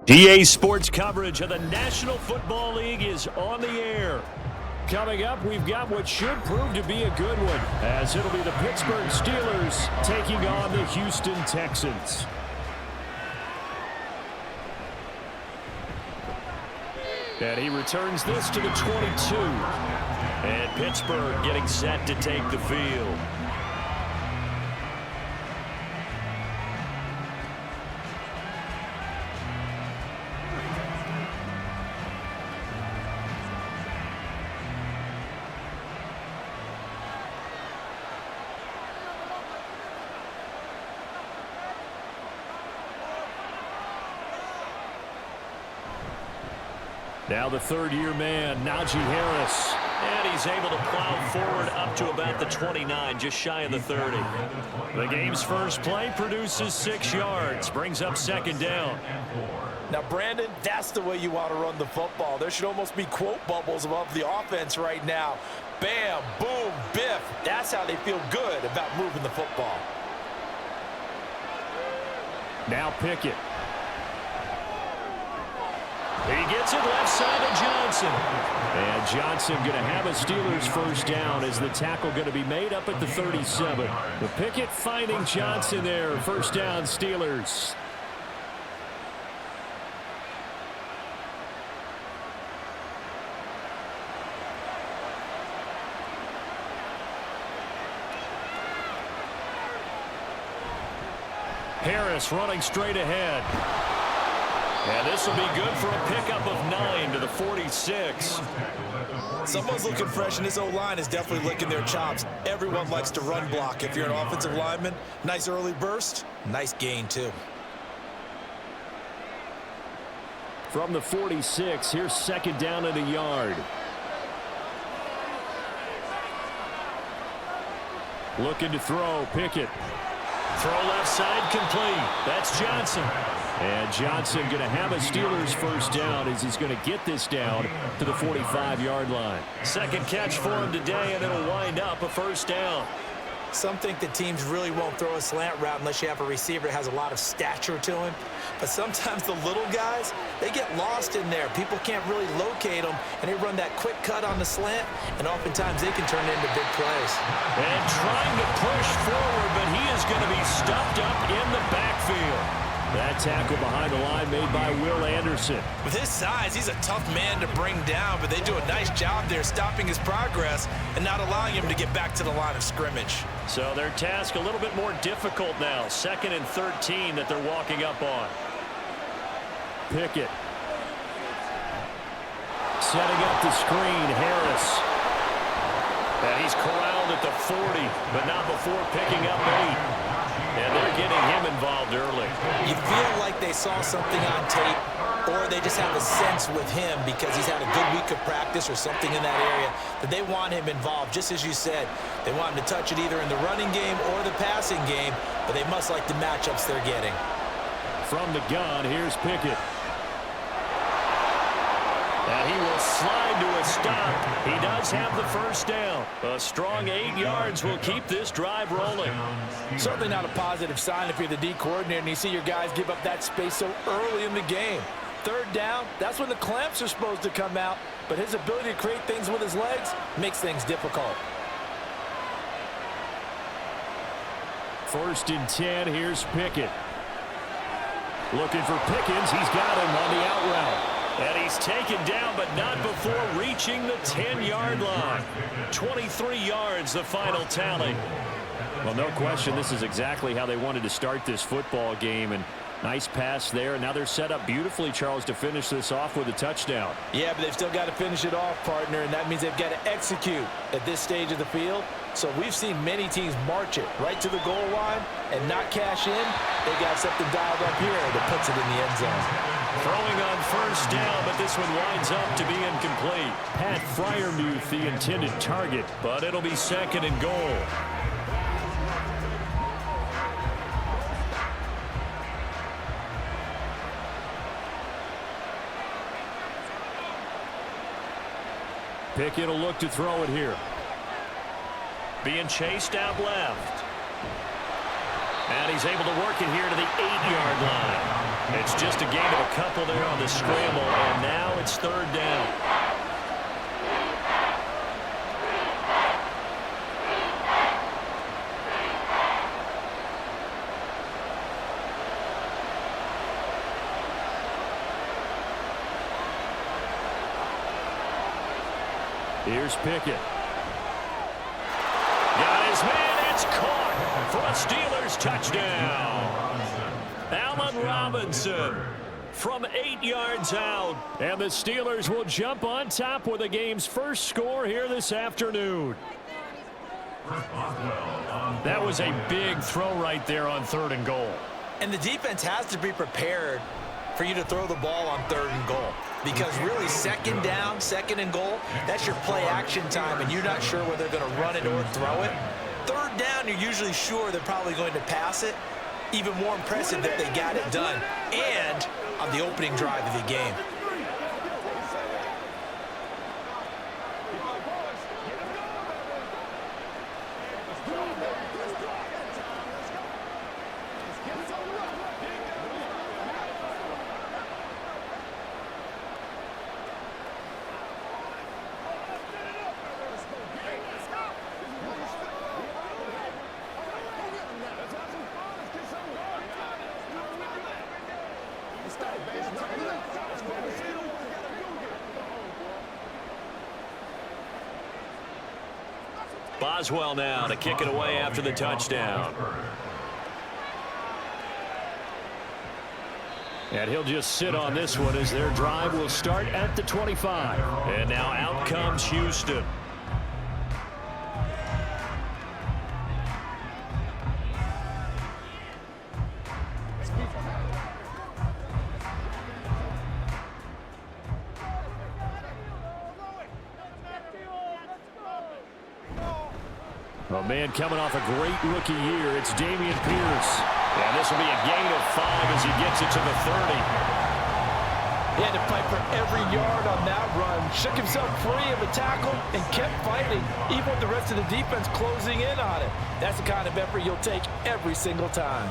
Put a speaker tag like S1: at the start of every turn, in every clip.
S1: EA Sports coverage of the National Football League is on the air. Coming up, we've got what should prove to be a good one, as it'll be the Pittsburgh Steelers taking on the Houston Texans. And he returns this to the 22. And Pittsburgh getting set to take the field. Now the third-year man, Najee Harris. And he's able to plow forward up to about the 29, just shy of the 30. The game's first play produces 6 yards, brings up second down.
S2: Now, Brandon, that's the way you want to run the football. There should almost be quote bubbles above the offense right now. Bam, boom, biff. That's how they feel good about moving the football.
S1: Now Pickett. He gets it left side to Johnson. And Johnson going to have a Steelers first down as the tackle going to be made up at the 37. The Pickett finding Johnson there. First down, Steelers. Harris running straight ahead. And this will be good for a pickup of 9 to the 46.
S2: Someone's looking fresh, and this O-line is definitely licking their chops. Everyone likes to run block. If you're an offensive lineman, nice early burst, nice gain too.
S1: From the 46, here's second down and a yard. Looking to throw, Pickett. Throw left side complete. That's Johnson. And Johnson going to have a Steelers first down as he's going to get this down to the 45-yard line. Second catch for him today, and it'll wind up a first down.
S2: Some think that teams really won't throw a slant route unless you have a receiver that has a lot of stature to him. But sometimes the little guys, they get lost in there. People can't really locate them, and they run that quick cut on the slant, and oftentimes they can turn it into big plays.
S1: And trying to push forward, but he is going to be stuffed up in the backfield. That tackle behind the line made by Will Anderson.
S2: With his size, he's a tough man to bring down, but they do a nice job there stopping his progress and not allowing him to get back to the line of scrimmage.
S1: So their task a little bit more difficult now. 2nd and 13 that they're walking up on. Pickett. Setting up the screen, Harris. And he's corralled at the 40, but not before picking up 8. And they're getting him involved early.
S2: You feel like they saw something on tape, or they just have a sense with him because he's had a good week of practice or something in that area that they want him involved. Just as you said, they want him to touch it either in the running game or the passing game, but they must like the matchups they're getting.
S1: From the gun, here's Pickett. And he will slide to a stop. He does have the first down. A strong 8 yards will keep this drive rolling.
S2: Certainly not a positive sign if you're the D coordinator and you see your guys give up that space so early in the game. Third down, that's when the clamps are supposed to come out, but his ability to create things with his legs makes things difficult.
S1: 1st and 10, here's Pickett. Looking for Pickens, he's got him on the out route. And he's taken down, but not before reaching the 10-yard line. 23 yards, the final tally. Well, no question, this is exactly how they wanted to start this football game. And nice pass there. Now they're set up beautifully, Charles, to finish this off with a touchdown.
S2: Yeah, but they've still got to finish it off, partner, and that means they've got to execute at this stage of the field. So we've seen many teams march it right to the goal line and not cash in. They got something dialed up here that puts it in the end zone.
S1: Throwing on first down, but this one winds up to be incomplete. Pat Freiermuth, the intended target, but it'll be 2nd and goal. Pickett will look to throw it here. Being chased out left. And he's able to work it here to the 8-yard line. It's just a gain of a couple there on the scramble, and now it's third down. Here's Pickett. Got his man. It's caught for a Steelers touchdown. Allen Robinson from 8 yards out. And the Steelers will jump on top with the game's first score here this afternoon. That was a big throw right there on 3rd and goal.
S2: And the defense has to be prepared for you to throw the ball on 3rd and goal. Because really, 2nd down, 2nd and goal, that's your play action time, and you're not sure whether they're going to run it or throw it. 3rd down, you're usually sure they're probably going to pass it. Even more impressive that they got it done, and on the opening drive of the game.
S1: Boswell now to kick it away after the touchdown. And he'll just sit on this one as their drive will start at the 25. And now out comes Houston. A man coming off a great rookie year. It's Dameon Pierce. And this will be a gain of 5 as he gets it to the 30.
S3: He had to fight for every yard on that run. Shook himself free of a tackle and kept fighting, even with the rest of the defense closing in on it. That's the kind of effort you'll take every single time.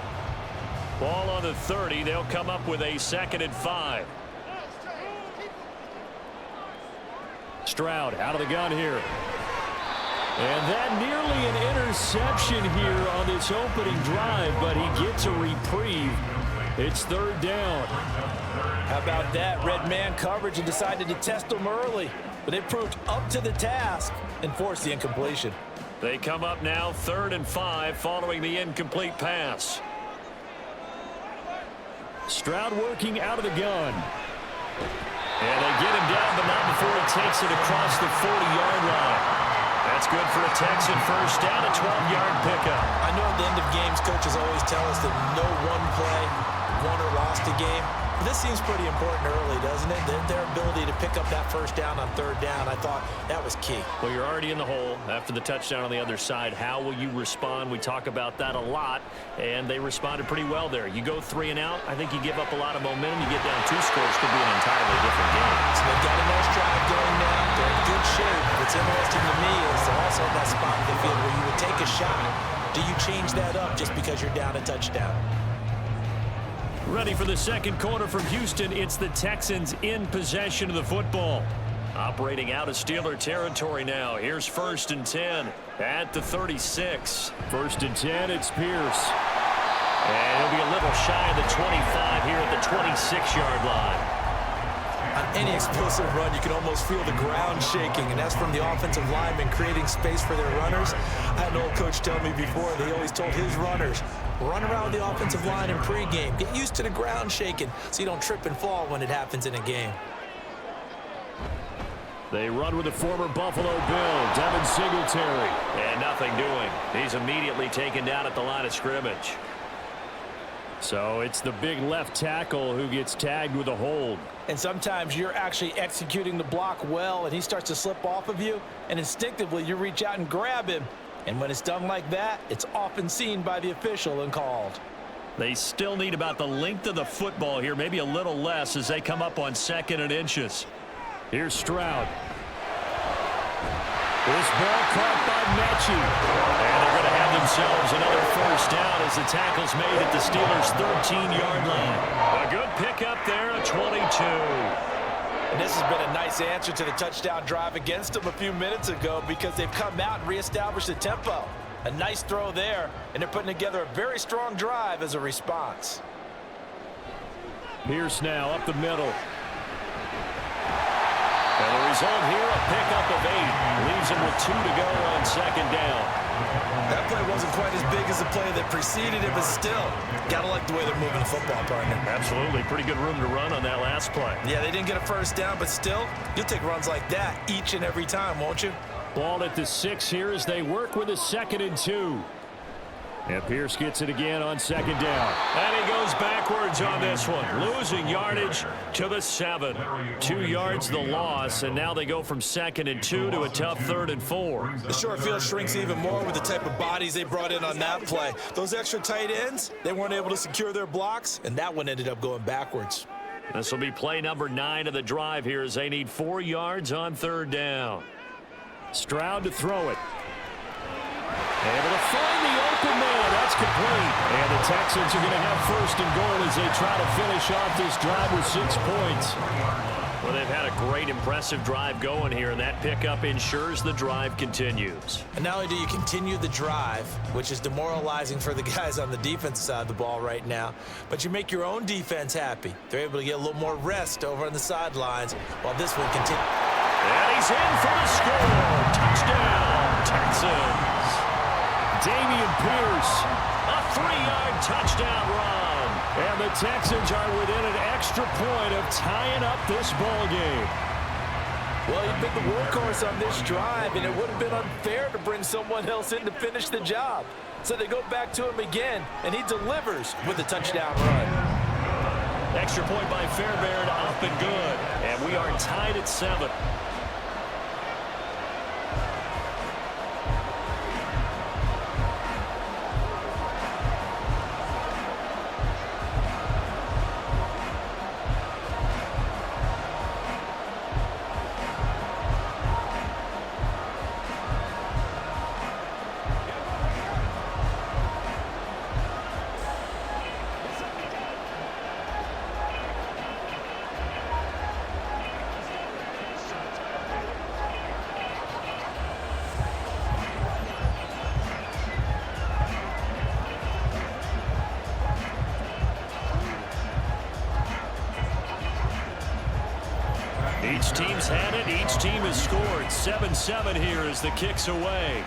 S1: Ball on the 30. They'll come up with a 2nd and 5. Stroud out of the gun here. And that nearly an interception here on this opening drive, but he gets a reprieve. It's 3rd down.
S3: How about that? Red man coverage and decided to test them early. But they proved up to the task and forced the incompletion.
S1: They come up now 3rd and 5 following the incomplete pass. Stroud working out of the gun. And they get him down, but not before he takes it across the 40-yard line. That's good for a Texan first down, a 12-yard pickup.
S2: I know at the end of games, coaches always tell us that no one play won or lost a game. But this seems pretty important early, doesn't it? Their ability to pick up that first down on 3rd down, I thought that was key.
S1: Well, you're already in the hole after the touchdown on the other side. How will you respond? We talk about that a lot, and they responded pretty well there. You go 3 and out, I think you give up a lot of momentum. You get down 2 scores, could be an entirely different game.
S2: So they've got a nice drive going now. They're in good shape. What's interesting to me is they're also at that spot in the field where you would take a shot. Do you change that up just because you're down a touchdown?
S1: Ready for the second quarter from Houston. It's the Texans in possession of the football. Operating out of Steeler territory now. Here's 1st and 10 at the 36. 1st and 10, it's Pierce. And he'll be a little shy of the 25 here at the 26-yard line.
S2: On any explosive run, you can almost feel the ground shaking, and that's from the offensive linemen creating space for their runners. I had an old coach tell me before, they always told his runners, run around the offensive line in pregame. Get used to the ground shaking so you don't trip and fall when it happens in a game.
S1: They run with the former Buffalo Bill, Devin Singletary. And nothing doing. He's immediately taken down at the line of scrimmage. So it's the big left tackle who gets tagged with a hold.
S3: And sometimes you're actually executing the block well, and he starts to slip off of you, and instinctively you reach out and grab him. And when it's done like that, it's often seen by the official and called.
S1: They still need about the length of the football here, maybe a little less as they come up on 2nd and inches. Here's Stroud. This ball caught by Mechie. And they're going to have themselves another first down as the tackle's made at the Steelers' 13-yard line. A good pickup there, a 22.
S3: And this has been a nice answer to the touchdown drive against them a few minutes ago because they've come out and reestablished the tempo. A nice throw there, and they're putting together a very strong drive as a response.
S1: Pierce now up the middle. And the result here, a pickup of 8. Leaves him with 2 to go on second down.
S2: That play wasn't quite as big as the play that preceded it, but still, gotta like the way they're moving the football, partner.
S1: Absolutely. Pretty good room to run on that last play.
S2: Yeah, they didn't get a first down, but still, you'll take runs like that each and every time, won't you?
S1: Ball at the 6 here as they work with a 2nd and 2. And Pierce gets it again on second down. And he goes backwards on this one. Losing yardage to the 7. 2 yards the loss, and now they go from 2nd and 2 to a tough 3rd and 4.
S2: The short field shrinks even more with the type of bodies they brought in on that play. Those extra tight ends, they weren't able to secure their blocks, and that one ended up going backwards.
S1: This will be play number 9 of the drive here as they need 4 yards on 3rd down. Stroud to throw it. Able to find the open man. That's complete. And the Texans are going to have 1st and goal as they try to finish off this drive with 6 points. Well, they've had a great, impressive drive going here, and that pickup ensures the drive continues.
S2: And not only do you continue the drive, which is demoralizing for the guys on the defensive side of the ball right now, but you make your own defense happy. They're able to get a little more rest over on the sidelines while this one continues.
S1: And he's in for the score. Touchdown, Texans. Dameon Pierce, a 3-yard touchdown run. And the Texans are within an extra point of tying up this ball game.
S3: Well, he's been the workhorse on this drive, and it would have been unfair to bring someone else in to finish the job. So they go back to him again, and he delivers with a touchdown run.
S1: Extra point by Fairbairn, up and good. And we are tied at 7. Each team's had it. Each team has scored. 7-7 here as the kick's away.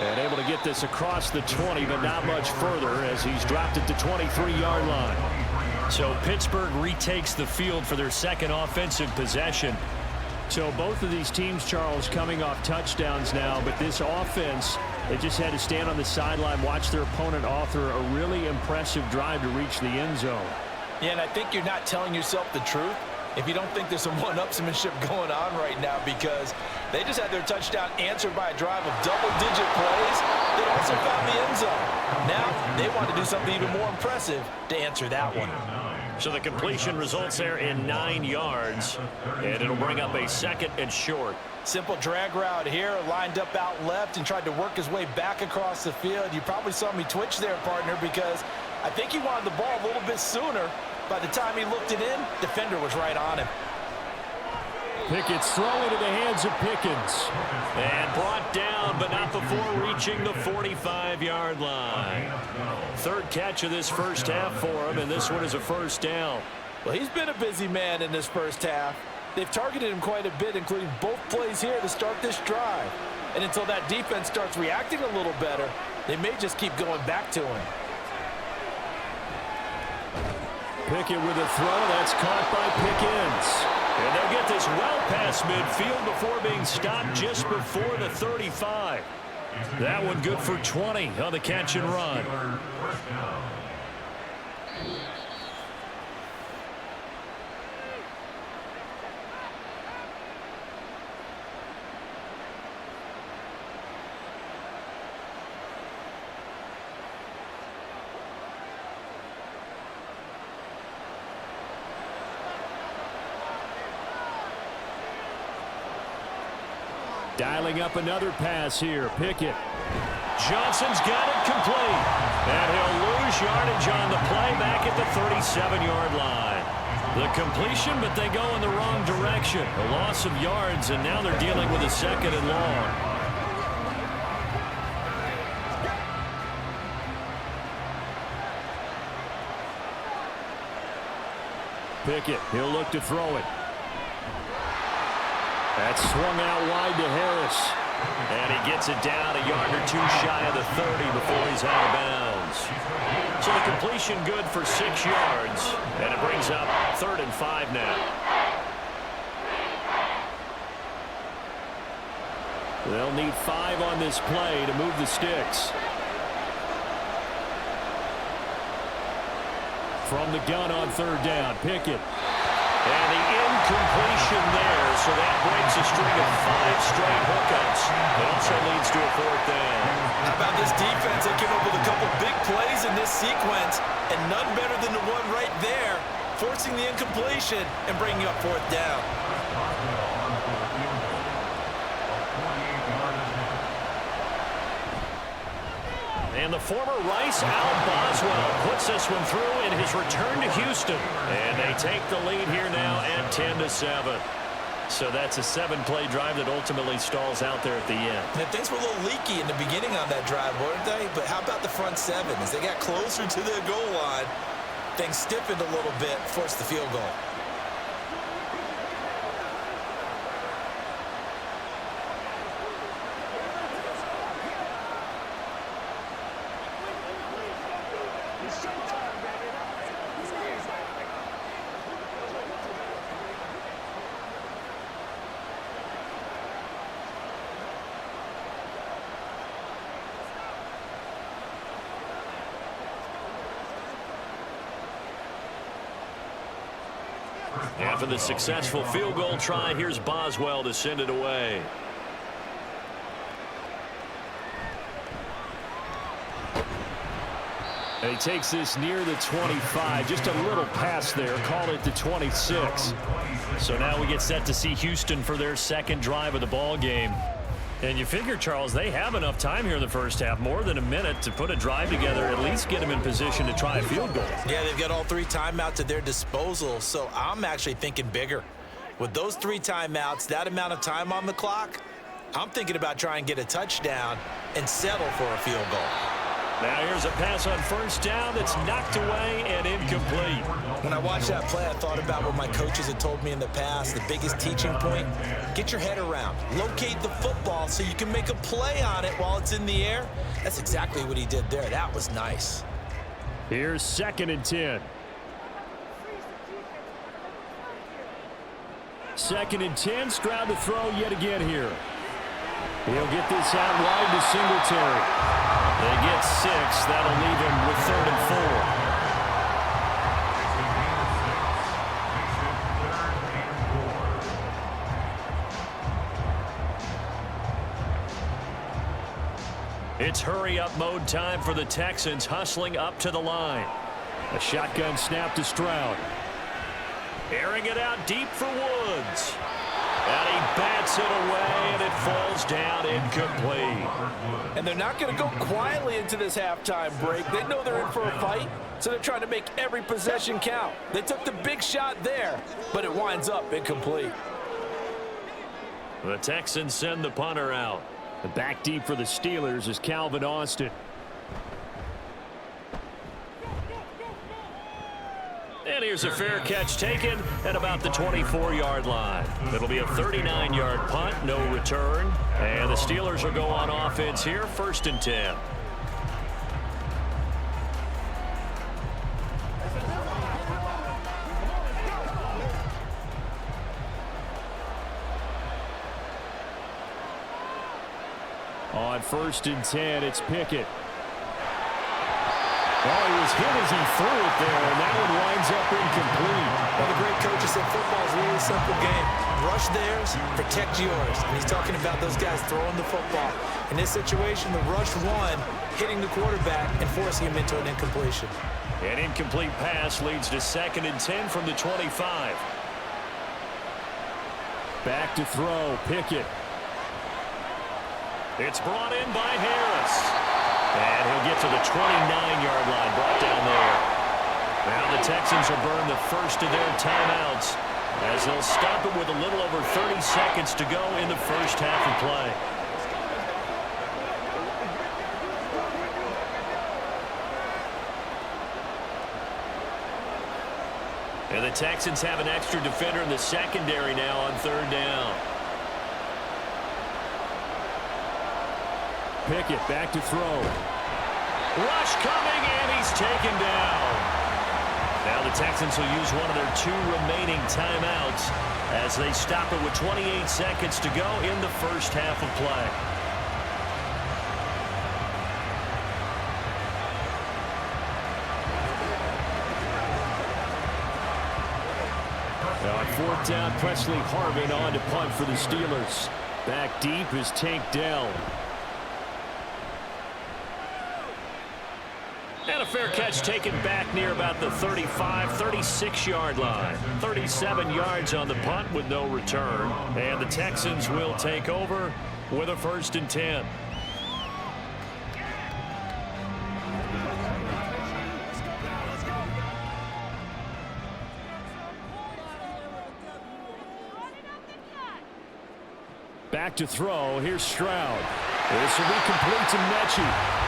S1: And able to get this across the 20, but not much further as he's dropped it to 23-yard line. So Pittsburgh retakes the field for their 2nd offensive possession. So both of these teams, Charles, coming off touchdowns now, but this offense, they just had to stand on the sideline, watch their opponent author a really impressive drive to reach the end zone.
S3: Yeah, and I think you're not telling yourself the truth if you don't think there's some one-upsmanship going on right now, because they just had their touchdown answered by a drive of double-digit plays that also found the end zone. Now they want to do something even more impressive to answer that one.
S1: So the completion results there in 9 yards, and it'll bring up a 2nd and short.
S3: Simple drag route here, lined up out left and tried to work his way back across the field. You probably saw me twitch there, partner, because I think he wanted the ball a little bit sooner. By the time he looked it in, defender was right on him.
S1: Pickett's throw into the hands of Pickens. And brought down, but not before reaching the 45-yard line. 3rd catch of this first half for him, and this one is a 1st down.
S3: Well, he's been a busy man in this first half. They've targeted him quite a bit, including both plays here to start this drive. And until that defense starts reacting a little better, they may just keep going back to him.
S1: Pickett with a throw. That's caught by Pickens. And they'll get this well past midfield before being stopped just before the 35. That one good for 20 on the catch and run. Dialing up another pass here. Pickett Johnson's got it complete. And he'll lose yardage on the play back at the 37-yard line. The completion, but they go in the wrong direction. A loss of yards, and now they're dealing with a 2nd and long. Pickett, he'll look to throw it. That's swung out wide to Harris. And he gets it down a yard or 2 shy of the 30 before he's out of bounds. So the completion good for 6 yards. And it brings up 3rd and 5 now. They'll need 5 on this play to move the sticks. From the gun on 3rd down, Pickett. And the incompletion there, so that breaks a string of 5 straight hookups. It also leads to a 4th down.
S2: How about this defense? They came up with a couple big plays in this sequence, and none better than the one right there, forcing the incompletion and bringing up 4th down.
S1: And the former Rice Al Boswell puts this one through in his return to Houston. And they take the lead here now at 10-7. So that's a 7-play drive that ultimately stalls out there at the end.
S2: And things were a little leaky in the beginning on that drive, weren't they? But how about the front 7? As they got closer to the goal line, things stiffened a little bit, forced the field goal.
S1: After the successful field goal try, here's Boswell to send it away. And he takes this near the 25, just a little pass there, call it the 26. So now we get set to see Houston for their 2nd drive of the ball game. And you figure, Charles, they have enough time here in the first half, more than a minute, to put a drive together, at least get them in position to try a field goal.
S2: Yeah, they've got all 3 timeouts at their disposal, so I'm actually thinking bigger. With those 3 timeouts, that amount of time on the clock, I'm thinking about trying to get a touchdown and settle for a field goal.
S1: Now here's a pass on 1st down that's knocked away and incomplete.
S2: When I watched that play, I thought about what my coaches had told me in the past. The biggest teaching point, get your head around. Locate the football so you can make a play on it while it's in the air. That's exactly what he did there. That was nice.
S1: Here's 2nd and 10. 2nd and 10, Stroud to throw yet again here. He'll get this out wide to Singletary. They get 6. That'll leave him with 3rd and 4. It's hurry-up mode time for the Texans, hustling up to the line. A shotgun snap to Stroud. Airing it out deep for Woods. And he bats it away, and it falls down incomplete.
S3: And they're not going to go quietly into this halftime break. They know they're in for a fight, so they're trying to make every possession count. They took the big shot there, but it winds up incomplete.
S1: The Texans send the punter out. The back deep for the Steelers is Calvin Austin. And here's a fair catch taken at about the 24-yard line. It'll be a 39-yard punt, no return. And the Steelers will go on offense here, 1st and 10. On 1st and 10, it's Pickett. Oh, he was hit as he threw it there, and that one winds up incomplete.
S2: Well, the great coach said football is a really simple game. Rush theirs, protect yours. And he's talking about those guys throwing the football. In this situation, the rush one, hitting the quarterback and forcing him into an incompletion.
S1: An incomplete pass leads to 2nd and 10 from the 25. Back to throw, Pickett. It's brought in by Harris. And he'll get to the 29-yard line, brought down there. Now the Texans will burn the first of their timeouts as they'll stop it with a little over 30 seconds to go in the first half of play. And the Texans have an extra defender in the secondary now on third down.
S4: Pickett back to throw.
S1: Rush coming, and he's taken down. Now the Texans will use one of their 2 remaining timeouts as they stop it with 28 seconds to go in the first half of play.
S4: Now on fourth down, Presley Harvin on to punt for the Steelers. Back deep is Tank Dell.
S1: And a fair catch taken back near about the 35, 36-yard line. 37 yards on the punt with no return. And the Texans will take over with a 1st and 10.
S4: Back to throw. Here's Stroud. This will be complete to Mechie.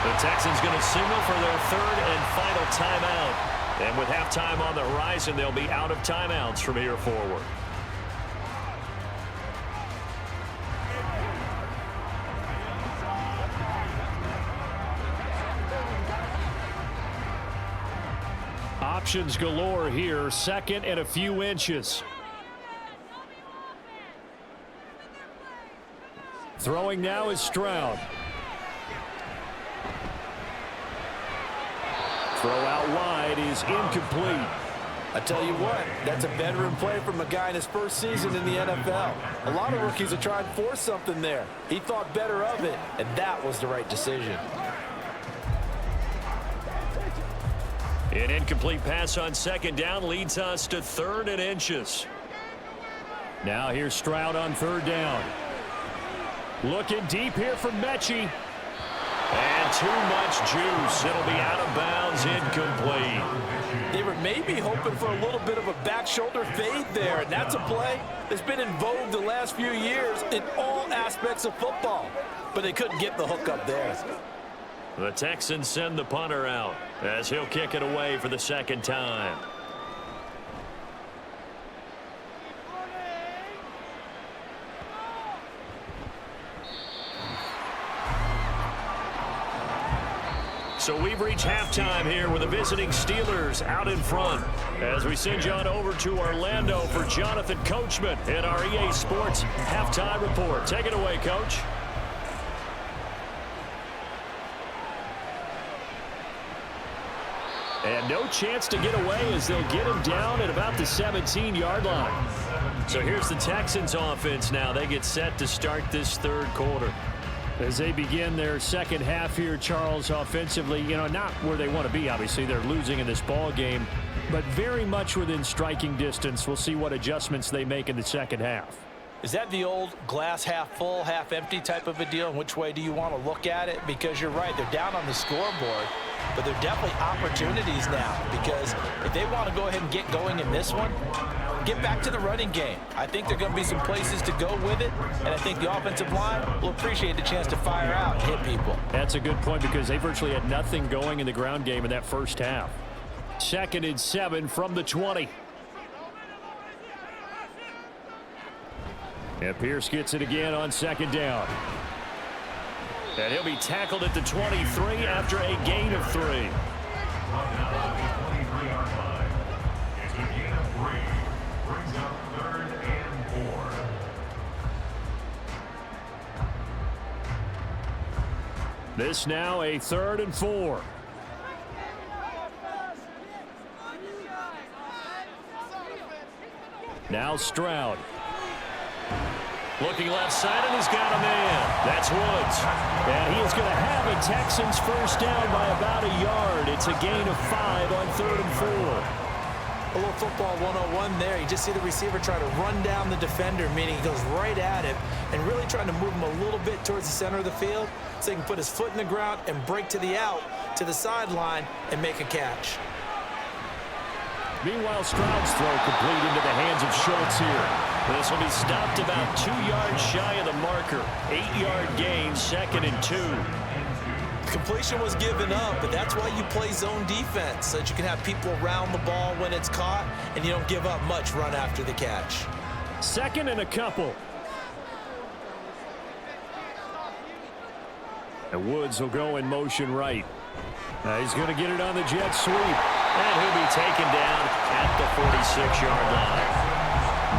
S1: The Texans going to signal for their 3rd and final timeout. And with halftime on the horizon, they'll be out of timeouts from here forward.
S4: Options galore here. 2nd and a few inches. Throwing now is Stroud. Throw out wide is incomplete.
S3: I tell you what, that's a bedroom play from a guy in his first season in the NFL. A lot of rookies are trying to force something there. He thought better of it, and that was the right decision.
S1: An incomplete pass on 2nd down leads us to 3rd and inches.
S4: Now here's Stroud on 3rd down. Looking deep here for Mechie.
S1: And too much juice. It'll be out of bounds, incomplete.
S3: They were maybe hoping for a little bit of a back shoulder fade there, and that's a play that's been in vogue the last few years in all aspects of football. But they couldn't get the hook up there.
S1: The Texans send the punter out as he'll kick it away for the 2nd time. So we've reached halftime here with the visiting Steelers out in front. As we send you on over to Orlando for Jonathan Coachman in our EA Sports Halftime Report. Take it away, Coach.
S4: And no chance to get away as they'll get him down at about the 17-yard line.
S1: So here's the Texans offense now. They get set to start this 3rd quarter.
S4: As they begin their 2nd half here, Charles, offensively, not where they want to be, obviously. They're losing in this ball game, but very much within striking distance. We'll see what adjustments they make in the 2nd half.
S3: Is that the old glass half full, half empty type of a deal? And which way do you want to look at it? Because you're right, they're down on the scoreboard, but they're definitely opportunities now. Because if they want to go ahead and get going in this one, get back to the running game. I think there are going to be some places to go with it, and I think the offensive line will appreciate the chance to fire out and hit people.
S4: That's a good point because they virtually had nothing going in the ground game in that first half. 2nd and 7 from the 20. And Pierce gets it again on 2nd down. And he'll be tackled at the 23 after a gain of 3. This now a 3rd and 4. Now Stroud.
S1: Looking left side, and he's got a man. That's Woods.
S4: And he is going to have a Texans first down by about a yard. It's a gain of 5 on 3rd and 4.
S2: A little football 101 there. You just see the receiver try to run down the defender, meaning he goes right at him and really trying to move him a little bit towards the center of the field so he can put his foot in the ground and break to the out, to the sideline, and make a catch.
S1: Meanwhile, Stroud's throw complete into the hands of Schultz here. This will be stopped about 2 yards shy of the marker. 8-yard gain, 2nd and 2.
S2: Completion was given up, but that's why you play zone defense, so that you can have people around the ball when it's caught, and you don't give up much run after the catch.
S4: 2nd and a couple. And Woods will go in motion right. He's going to get it on the jet sweep.
S1: And he'll be taken down at the 46-yard line.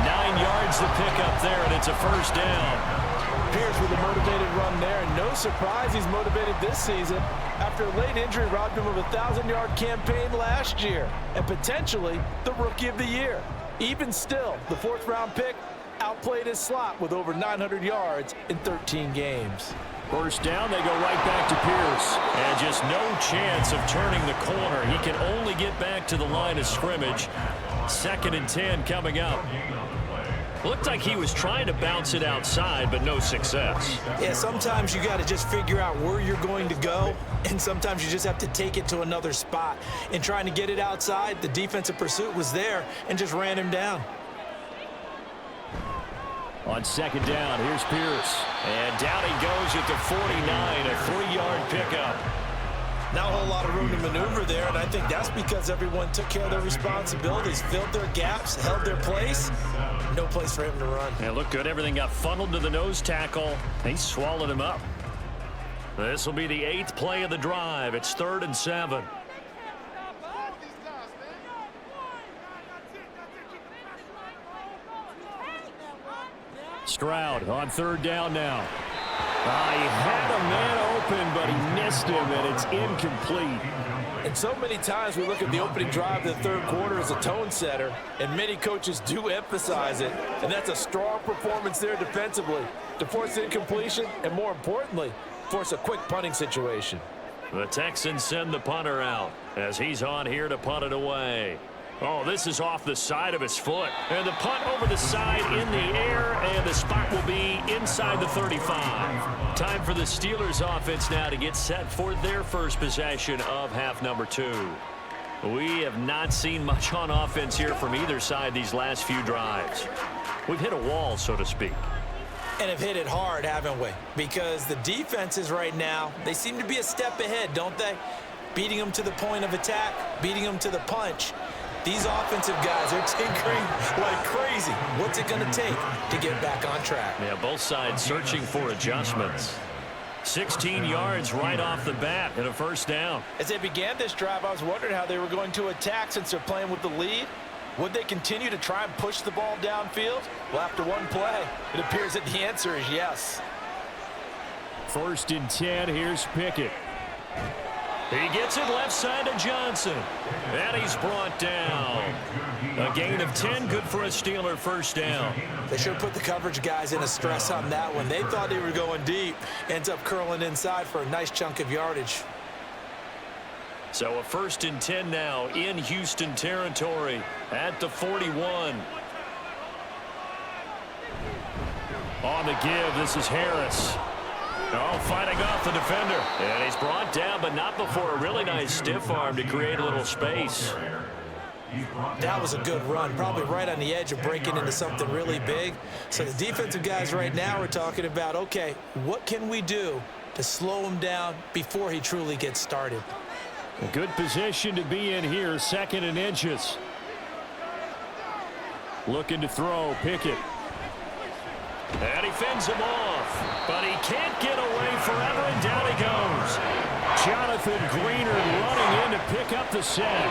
S1: 9 yards to pick up there, and it's a first down.
S3: Pierce with a motivated run there, and no surprise he's motivated this season after a late injury robbed him of a 1,000-yard campaign last year and potentially the Rookie of the Year. Even still, the 4th-round pick outplayed his slot with over 900 yards in 13 games.
S4: First down, they go right back to Pierce.
S1: And just no chance of turning the corner. He can only get back to the line of scrimmage. 2nd and 10 coming up. Looked like he was trying to bounce it outside, but no success.
S2: Yeah, sometimes you got to just figure out where you're going to go, and sometimes you just have to take it to another spot. In trying to get it outside, the defensive pursuit was there and just ran him down.
S4: On 2nd down, here's Pierce.
S1: And down he goes at the 49, a 3-yard pickup.
S2: Not a whole lot of room to maneuver there, and I think that's because everyone took care of their responsibilities, filled their gaps, held their place. No place for him to run.
S1: Yeah, looked good. Everything got funneled to the nose tackle. He swallowed him up. This will be the 8th play of the drive. It's 3rd and 7.
S4: Stroud on 3rd down now. He had a man open, but he missed him, and it's incomplete.
S3: And so many times we look at the opening drive of the 3rd quarter as a tone setter, and many coaches do emphasize it, and that's a strong performance there defensively to force incompletion and, more importantly, force a quick punting situation.
S1: The Texans send the punter out as he's on here to punt it away. Oh, this is off the side of his foot. And the punt over the side in the air, and the spot will be inside the 35. Time for the Steelers offense now to get set for their first possession of half number 2. We have not seen much on offense here from either side these last few drives. We've hit a wall, so to speak.
S2: And have hit it hard, haven't we? Because the defenses right now, they seem to be a step ahead, don't they? Beating them to the point of attack, beating them to the punch. These offensive guys are tinkering like crazy. What's it going to take to get back on track?
S1: Yeah, both sides searching for adjustments. 16 yards right off the bat and a first down.
S3: As they began this drive, I was wondering how they were going to attack since they're playing with the lead. Would they continue to try and push the ball downfield? Well, after one play, it appears that the answer is yes.
S4: 1st and 10, here's Pickett.
S1: He gets it left side to Johnson. And he's brought down. A gain of 10, good for a Steeler first down.
S2: They should have put the coverage guys in a stress on that one. They thought they were going deep. Ends up curling inside for a nice chunk of yardage.
S1: So a 1st and 10 now in Houston territory at the 41.
S4: On the give, this is Harris.
S1: Oh, fighting off the defender. And he's brought down, but not before a really nice stiff arm to create a little space.
S2: That was a good run, probably right on the edge of breaking into something really big. So the defensive guys right now are talking about, okay, what can we do to slow him down before he truly gets started?
S4: A good position to be in here, 2nd and inches. Looking to throw, Pickett.
S1: And he fends him off, but he can't get away forever, and down he goes.
S4: Jonathan Greener running in to pick up the sack.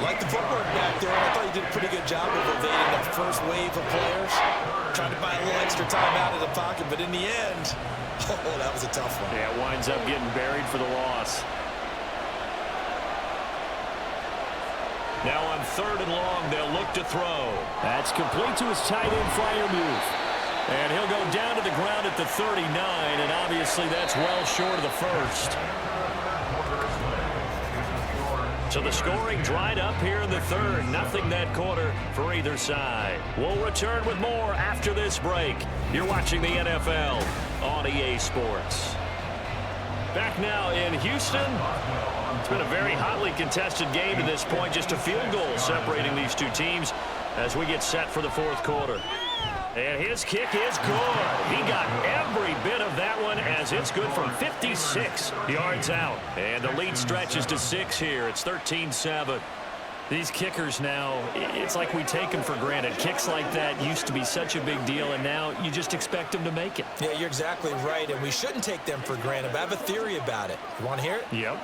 S2: Like the footwork back there, I thought he did a pretty good job of evading that first wave of players. Trying to buy a little extra time out of the pocket, but in the end, oh, that was a tough one.
S1: Yeah, winds up getting buried for the loss. Now on 3rd and long, they'll look to throw.
S4: That's complete to his tight end flyer move.
S1: And he'll go down to the ground at the 39, and obviously that's well short of the first. So the scoring dried up here in the third. Nothing that quarter for either side. We'll return with more after this break. You're watching the NFL on EA Sports. Back now in Houston. It's been a very hotly contested game to this point. Just a field goal separating these two teams as we get set for the fourth quarter. And his kick is good. He got every bit of that one as it's good from 56 yards out. And the lead stretches to 6 here. It's 13-7. These kickers now, it's like we take them for granted. Kicks like that used to be such a big deal, and now you just expect them to make it.
S2: Yeah, you're exactly right, and we shouldn't take them for granted. But I have a theory about it. You want to hear it?
S1: Yep.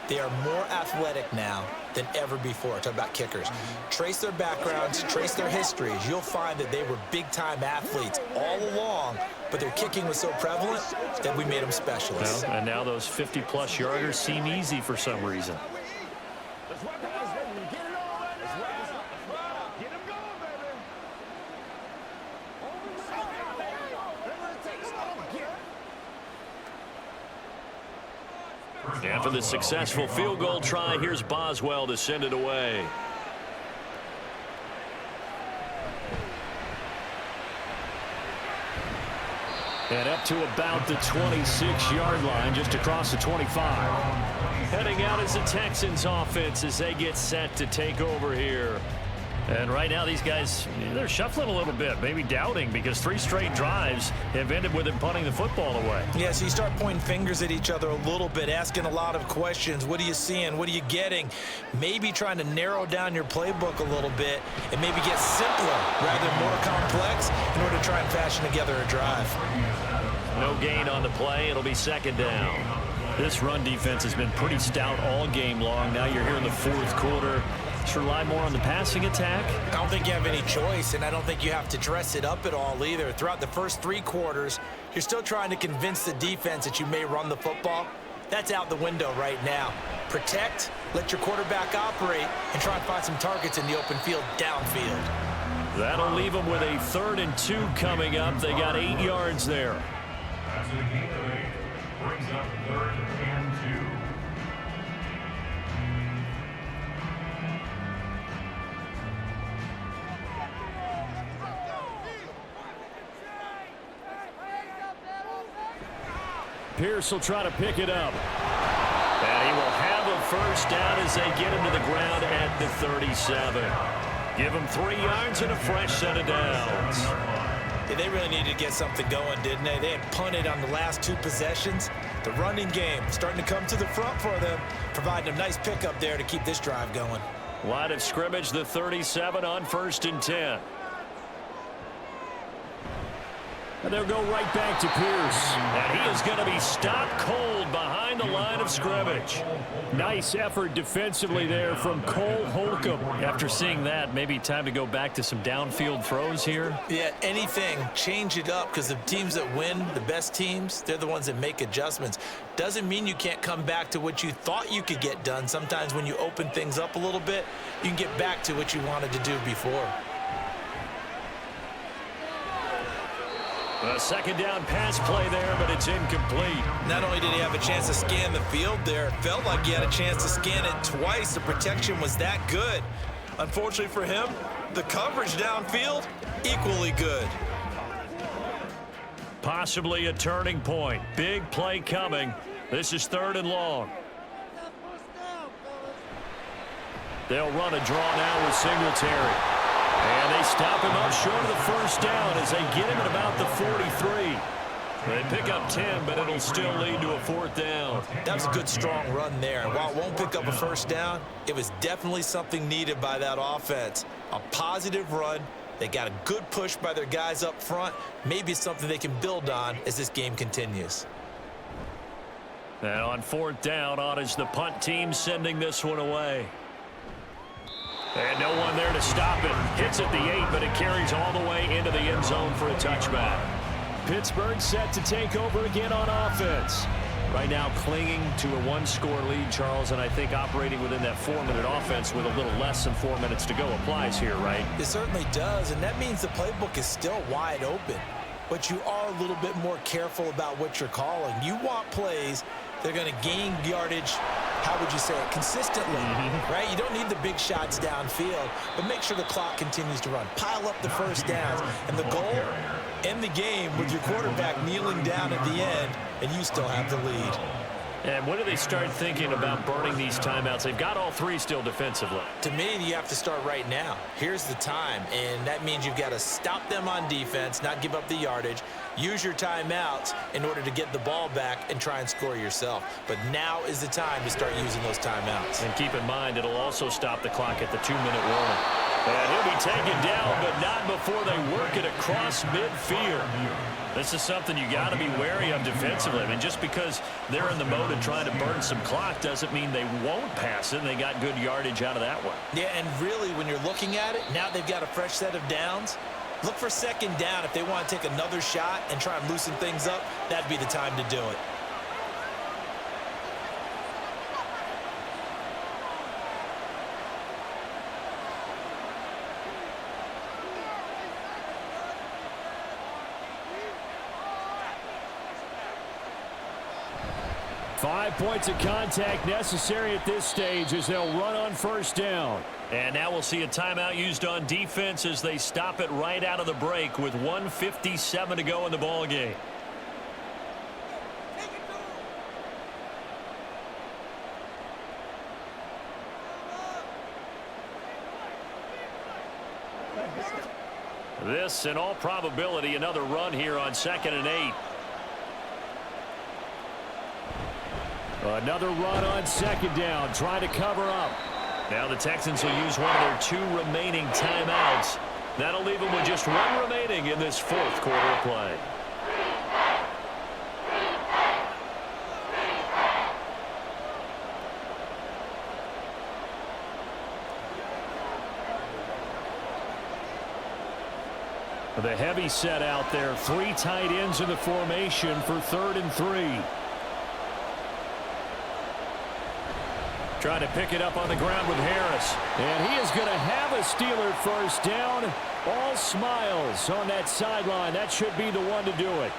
S2: They are more athletic now than ever before. Talk about kickers. Trace their backgrounds, trace their histories. You'll find that they were big-time athletes all along, but their kicking was so prevalent that we made them specialists.
S4: Well, and now those 50-plus yarders seem easy for some reason.
S1: After the successful field goal try, here's Boswell to send it away.
S4: And up to about the 26-yard line, just across the 25.
S1: Heading out is the Texans offense as they get set to take over here.
S4: And right now, these guys, they're shuffling a little bit, maybe doubting, because 3 straight drives have ended with them punting the football away.
S2: Yeah, so you start pointing fingers at each other a little bit, asking a lot of questions. What are you seeing? What are you getting? Maybe trying to narrow down your playbook a little bit and maybe get simpler rather than more complex in order to try and fashion together a drive.
S1: No gain on the play. It'll be second down.
S4: This run defense has been pretty stout all game long. Now you're here in the fourth quarter. Should rely more on the passing attack?
S2: I don't think you have any choice, and I don't think you have to dress it up at all either. Throughout the first 3 quarters, you're still trying to convince the defense that you may run the football. That's out the window right now. Protect, let your quarterback operate, and try and find some targets in the open field downfield.
S1: That'll leave them with a 3rd and 2 coming up. They got 8 yards there.
S5: Brings up 3rd and 2.
S4: Pierce will try to pick it up.
S1: And he will have a first down as they get him to the ground at the 37. Give him 3 yards and a fresh set of downs.
S2: Yeah, they really needed to get something going, didn't they? They had punted on the last 2 possessions. The running game starting to come to the front for them, providing a nice pickup there to keep this drive going.
S1: Line of scrimmage, the 37 on 1st and 10.
S4: And they'll go right back to Pierce.
S1: And he is going to be stopped cold behind the line of scrimmage.
S4: Nice effort defensively there from Cole Holcomb. After seeing that, maybe time to go back to some downfield throws here.
S2: Yeah, anything, change it up, because the teams that win, the best teams, they're the ones that make adjustments. Doesn't mean you can't come back to what you thought you could get done. Sometimes when you open things up a little bit, you can get back to what you wanted to do before.
S1: A 2nd down pass play there, but it's incomplete.
S2: Not only did he have a chance to scan the field there, it felt like he had a chance to scan it twice. The protection was that good. Unfortunately for him, the coverage downfield, equally good.
S1: Possibly a turning point. Big play coming. This is 3rd and long. They'll run a draw now with Singletary. And they stop him up short of the first down as they get him at about the 43. They pick up 10, but it'll still lead to a 4th down.
S2: That was a good, strong run there. While it won't pick up a first down, it was definitely something needed by that offense. A positive run. They got a good push by their guys up front. Maybe it's something they can build on as this game continues.
S1: And on 4th down, on is the punt team sending this one away. And no one there to stop it. Hits at the 8, but it carries all the way into the end zone for a touchback.
S4: Pittsburgh set to take over again on offense. Right now clinging to a 1-score lead, Charles, and I think operating within that 4-minute offense with a little less than 4 minutes to go applies here, right?
S2: It certainly does, and that means the playbook is still wide open. But you are a little bit more careful about what you're calling. You want plays that are going to gain yardage how would you say it, consistently, right? You don't need the big shots downfield, but make sure the clock continues to run. Pile up the first downs. And the goal, end the game with your quarterback kneeling down at the end, and you still have the lead.
S4: And when do they start thinking about burning these timeouts? They've got all three still defensively.
S2: To me, you have to start right now. Here's the time, and that means you've got to stop them on defense, not give up the yardage, use your timeouts in order to get the ball back and try and score yourself. But now is the time to start using those timeouts.
S4: And keep in mind, it'll also stop the clock at the 2-minute warning. And he'll be taken down, but not before they work it across midfield. This is something you got to be wary of defensively. I mean, just because they're in the mode of trying to burn some clock doesn't mean they won't pass it. They got good yardage out of that one.
S2: Yeah, and really, when you're looking at it, now they've got a fresh set of downs. Look for second down. If they want to take another shot and try and loosen things up, that'd be the time to do it.
S4: Five points of contact necessary at this stage as they'll run on first down. And now we'll see a timeout used on defense as they stop it right out of the break with 1:57 to go in the ball game. This, in all probability, another run here on 2nd and 8. Another run on 2nd down, trying to cover up. Now the Texans will use one of their 2 remaining timeouts. That'll leave them with just 1 remaining in this 4th quarter of play. The heavy set out there, 3 tight ends in the formation for 3rd and 3. Trying to pick it up on the ground with Harris. And he is going to have a Steeler first down. All smiles on that sideline. That should be the one to do it.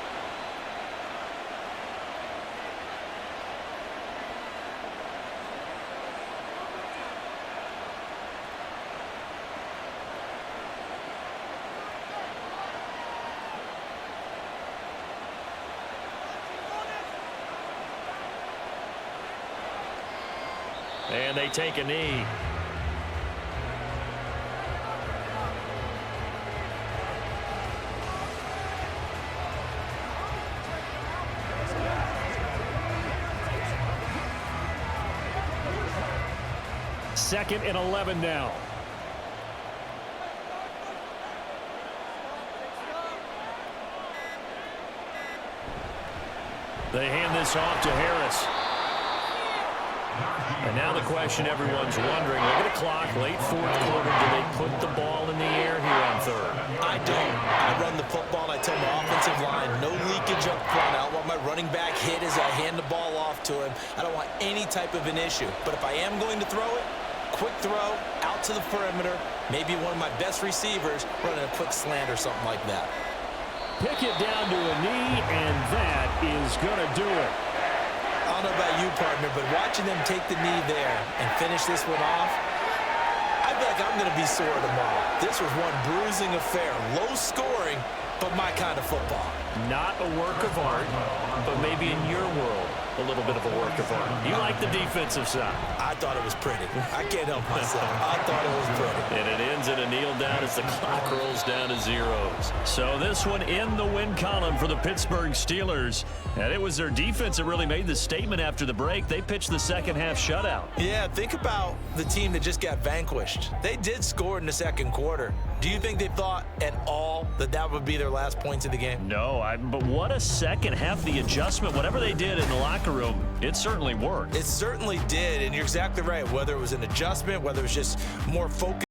S4: And they take a knee. Second and 11 now. They hand this off to Harris. And now the question everyone's wondering, look at the clock, late 4th quarter, do they put the ball in the air here on 3rd?
S2: I don't. I run the football, and I tell my offensive line, no leakage up front. I don't want my running back hit as I hand the ball off to him. I don't want any type of an issue. But if I am going to throw it, quick throw, out to the perimeter, maybe one of my best receivers running a quick slant or something like that.
S4: Pick it down to a knee, and that is going to do it.
S2: I don't know about you, partner, but watching them take the knee there and finish this one off, I feel like I'm going to be sore tomorrow. This was one bruising affair. Low scoring, but my kind of football.
S4: Not a work of art, but maybe in your world, a little bit of a work of art. You like the defensive side.
S2: I thought it was pretty. I can't help myself. I thought it was pretty.
S4: And it ends in a kneel down as the clock rolls down to zeros. So this one in the win column for the Pittsburgh Steelers. And it was their defense that really made the statement after the break. They pitched the second half shutout.
S2: Yeah, think about the team that just got vanquished. They did score in the 2nd quarter. Do you think they thought at all that that would be their last points of the game?
S4: No, but what a second half. The adjustment, whatever they did in the locker room, it certainly worked.
S2: It certainly did, and you're exactly right. Whether it was an adjustment, whether it was just more focus